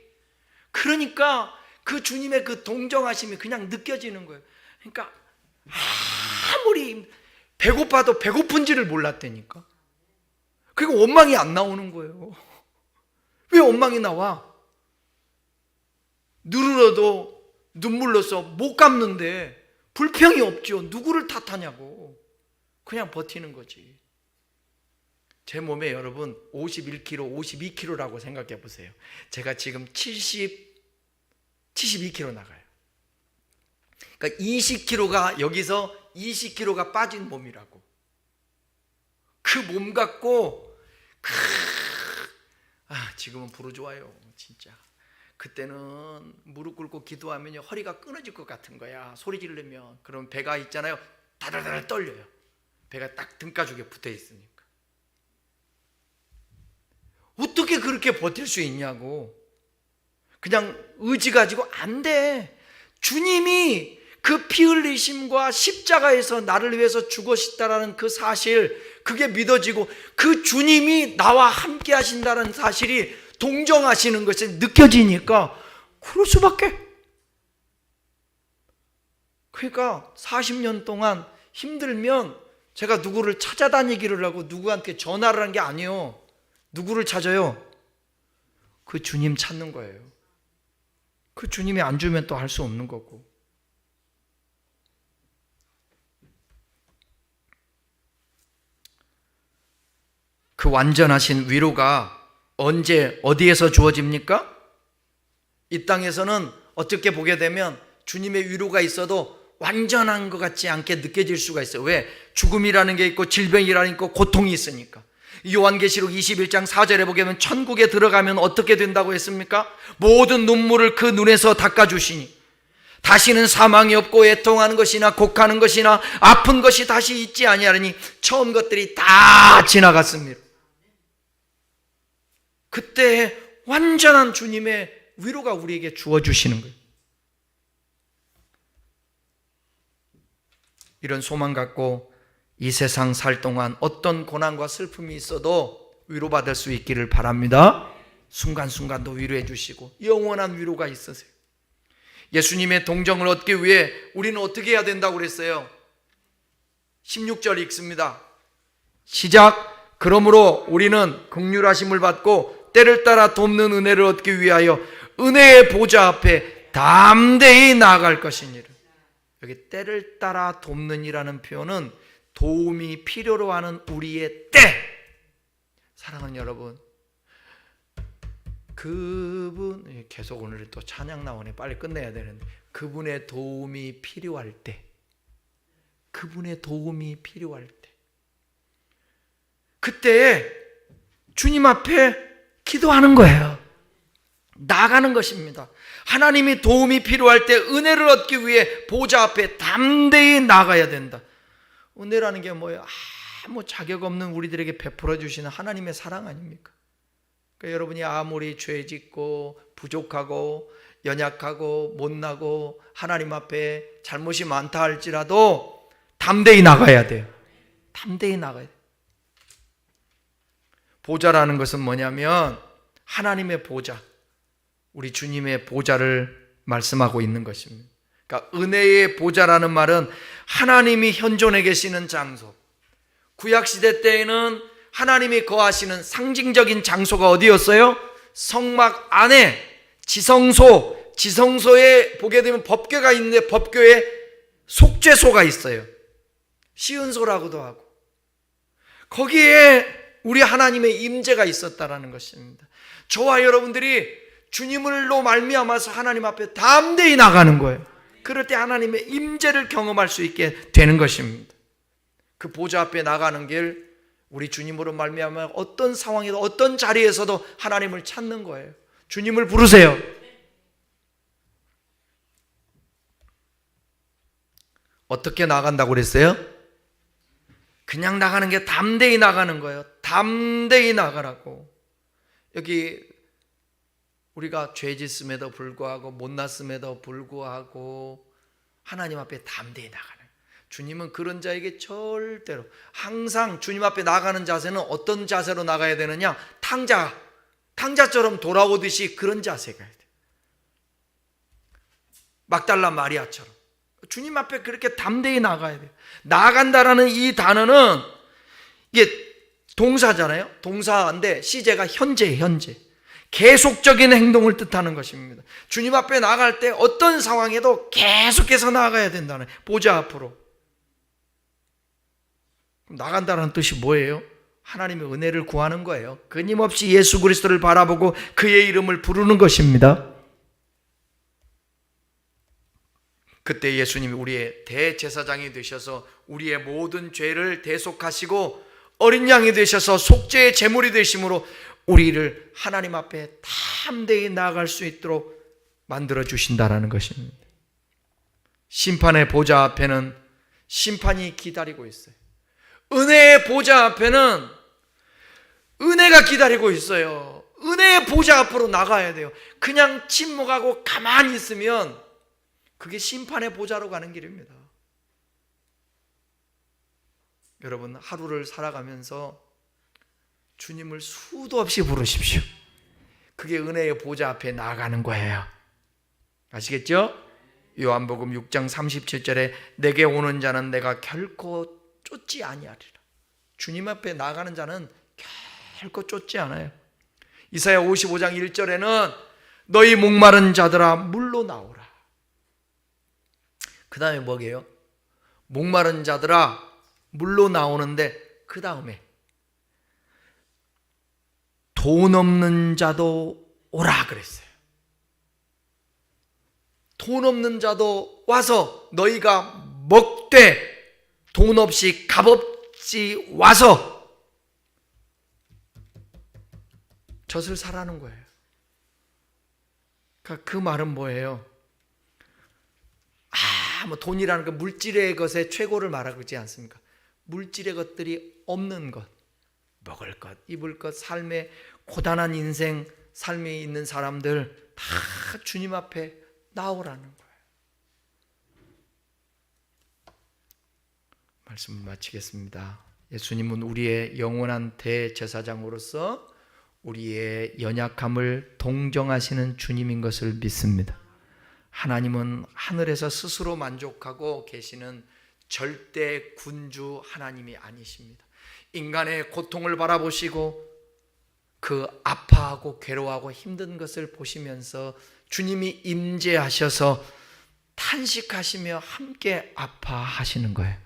A: 그러니까 그 주님의 그 동정하심이 그냥 느껴지는 거예요. 그러니까 아무리 배고파도 배고픈지를 몰랐다니까. 그리고 원망이 안 나오는 거예요. 왜 원망이 나와? 누르러도 눈물로써 못 갚는데 불평이 없죠. 누구를 탓하냐고. 그냥 버티는 거지. 제 몸에 여러분 51kg, 52kg라고 생각해 보세요. 제가 지금 72kg 나가요. 그러니까 20kg가 여기서 20kg가 빠진 몸이라고. 그 몸 갖고 지금은 부르주아요, 진짜. 그때는 무릎 꿇고 기도하면 허리가 끊어질 것 같은 거야. 소리 지르면. 그럼 배가 있잖아요, 다달달 떨려요. 배가 딱 등가죽에 붙어 있으니까. 어떻게 그렇게 버틸 수 있냐고. 그냥 의지 가지고 안 돼. 주님이 그 피 흘리심과 십자가에서 나를 위해서 죽으셨다라는 그 사실, 그게 믿어지고 그 주님이 나와 함께 하신다는 사실이 동정하시는 것이 느껴지니까 그럴 수밖에. 그러니까 40년 동안 힘들면 제가 누구를 찾아다니기를 하고 누구한테 전화를 한 게 아니에요. 누구를 찾아요? 그 주님 찾는 거예요. 그 주님이 안 주면 또 할 수 없는 거고. 그 완전하신 위로가 언제 어디에서 주어집니까? 이 땅에서는 어떻게 보게 되면 주님의 위로가 있어도 완전한 것 같지 않게 느껴질 수가 있어요. 왜? 죽음이라는 게 있고 질병이라는 게 있고 고통이 있으니까. 요한계시록 21장 4절에 보게 되면 천국에 들어가면 어떻게 된다고 했습니까? 모든 눈물을 그 눈에서 닦아주시니 다시는 사망이 없고 애통하는 것이나 곡하는 것이나 아픈 것이 다시 있지 아니하리니 처음 것들이 다 지나갔습니다. 그때 완전한 주님의 위로가 우리에게 주어주시는 거예요. 이런 소망 갖고 이 세상 살 동안 어떤 고난과 슬픔이 있어도 위로받을 수 있기를 바랍니다. 순간순간도 위로해 주시고 영원한 위로가 있으세요. 예수님의 동정을 얻기 위해 우리는 어떻게 해야 된다고 그랬어요? 16절 읽습니다. 시작. 그러므로 우리는 긍휼하심을 받고 때를 따라 돕는 은혜를 얻기 위하여 은혜의 보좌 앞에 담대히 나아갈 것이니라. 여기 때를 따라 돕는이라는 표현은 도움이 필요로 하는 우리의 때. 사랑하는 여러분, 그분 계속 오늘 또 찬양 나오네. 빨리 끝내야 되는데 그분의 도움이 필요할 때, 그분의 도움이 필요할 때, 그때 주님 앞에 기도하는 거예요. 나가는 것입니다. 하나님이 도움이 필요할 때 은혜를 얻기 위해 보좌 앞에 담대히 나가야 된다. 은혜라는 게 뭐예요? 아무 자격 없는 우리들에게 베풀어 주시는 하나님의 사랑 아닙니까? 그러니까 여러분이 아무리 죄 짓고 부족하고 연약하고 못나고 하나님 앞에 잘못이 많다 할지라도 담대히 나가야 돼요. 담대히 나가야 돼요. 보좌라는 것은 뭐냐면 하나님의 보좌, 우리 주님의 보좌를 말씀하고 있는 것입니다. 그러니까 은혜의 보좌라는 말은 하나님이 현존해 계시는 장소. 구약시대 때에는 하나님이 거하시는 상징적인 장소가 어디였어요? 성막 안에 지성소, 지성소에 보게 되면 법궤가 있는데 법궤에 속죄소가 있어요. 시은소라고도 하고. 거기에 우리 하나님의 임재가 있었다라는 것입니다. 저와 여러분들이 주님을로 말미암아서 하나님 앞에 담대히 나가는 거예요. 그럴 때 하나님의 임재를 경험할 수 있게 되는 것입니다. 그 보좌 앞에 나가는 길, 우리 주님으로 말미암아 어떤 상황에도 어떤 자리에서도 하나님을 찾는 거예요. 주님을 부르세요. 어떻게 나간다고 그랬어요? 그냥 나가는 게 담대히 나가는 거예요. 담대히 나가라고. 여기 우리가 죄 짓음에도 불구하고 못났음에도 불구하고 하나님 앞에 담대히 나가는, 주님은 그런 자에게 절대로 항상 주님 앞에 나가는 자세는 어떤 자세로 나가야 되느냐? 탕자처럼 돌아오듯이 그런 자세가 돼요. 막달라 마리아처럼 주님 앞에 그렇게 담대히 나가야 돼요. 나간다라는 이 단어는 이게 동사잖아요. 동사인데 시제가 현재예요. 현재. 계속적인 행동을 뜻하는 것입니다. 주님 앞에 나갈 때 어떤 상황에도 계속해서 나가야 된다는, 보좌 앞으로. 나간다는 뜻이 뭐예요? 하나님의 은혜를 구하는 거예요. 끊임없이 예수 그리스도를 바라보고 그의 이름을 부르는 것입니다. 그때 예수님이 우리의 대제사장이 되셔서 우리의 모든 죄를 대속하시고 어린 양이 되셔서 속죄의 제물이 되심으로 우리를 하나님 앞에 담대히 나아갈 수 있도록 만들어 주신다라는 것입니다. 심판의 보좌 앞에는 심판이 기다리고 있어요. 은혜의 보좌 앞에는 은혜가 기다리고 있어요. 은혜의 보좌 앞으로 나가야 돼요. 그냥 침묵하고 가만히 있으면 그게 심판의 보좌로 가는 길입니다. 여러분, 하루를 살아가면서 주님을 수도 없이 부르십시오. 그게 은혜의 보좌 앞에 나아가는 거예요. 아시겠죠? 요한복음 6장 37절에 내게 오는 자는 내가 결코 쫓지 아니하리라. 주님 앞에 나가는 자는 결코 쫓지 않아요. 이사야 55장 1절에는 너희 목마른 자들아 물로 나오라. 그 다음에 뭐게요? 목마른 자들아 물로 나오는데 그 다음에 돈 없는 자도 오라 그랬어요. 돈 없는 자도 와서 너희가 먹되 돈 없이 값없이 와서 젖을 사라는 거예요. 그러니까 그 말은 뭐예요? 뭐 돈이라는 거 물질의 것의 최고를 말하고 있지 않습니까? 물질의 것들이 없는 것, 먹을 것, 입을 것, 삶의 고단한 인생, 삶에 있는 사람들 다 주님 앞에 나오라는 거예요. 말씀을 마치겠습니다. 예수님은 우리의 영원한 대제사장으로서 우리의 연약함을 동정하시는 주님인 것을 믿습니다. 하나님은 하늘에서 스스로 만족하고 계시는 절대 군주 하나님이 아니십니다. 인간의 고통을 바라보시고 그 아파하고 괴로워하고 힘든 것을 보시면서 주님이 임재하셔서 탄식하시며 함께 아파하시는 거예요.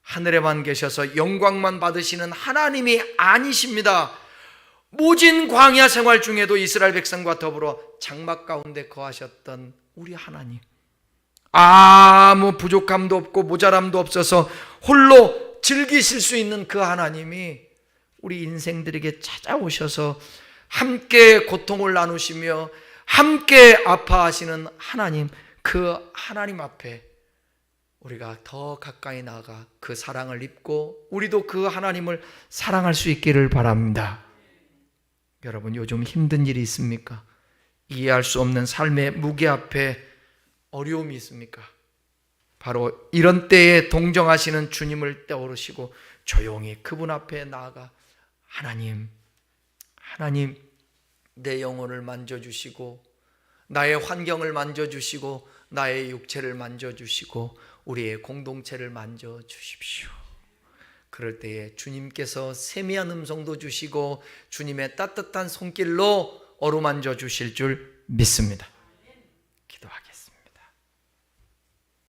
A: 하늘에만 계셔서 영광만 받으시는 하나님이 아니십니다. 모진 광야 생활 중에도 이스라엘 백성과 더불어 장막 가운데 거하셨던 우리 하나님, 아무 부족함도 없고 모자람도 없어서 홀로 즐기실 수 있는 그 하나님이 우리 인생들에게 찾아오셔서 함께 고통을 나누시며 함께 아파하시는 하나님, 그 하나님 앞에 우리가 더 가까이 나아가 그 사랑을 입고 우리도 그 하나님을 사랑할 수 있기를 바랍니다. 여러분, 요즘 힘든 일이 있습니까? 이해할 수 없는 삶의 무게 앞에 어려움이 있습니까? 바로 이런 때에 동정하시는 주님을 떠오르시고 조용히 그분 앞에 나아가 하나님, 내 영혼을 만져주시고 나의 환경을 만져주시고 나의 육체를 만져주시고 우리의 공동체를 만져주십시오. 그럴 때에 주님께서 세미한 음성도 주시고 주님의 따뜻한 손길로 어루만져 주실 줄 믿습니다.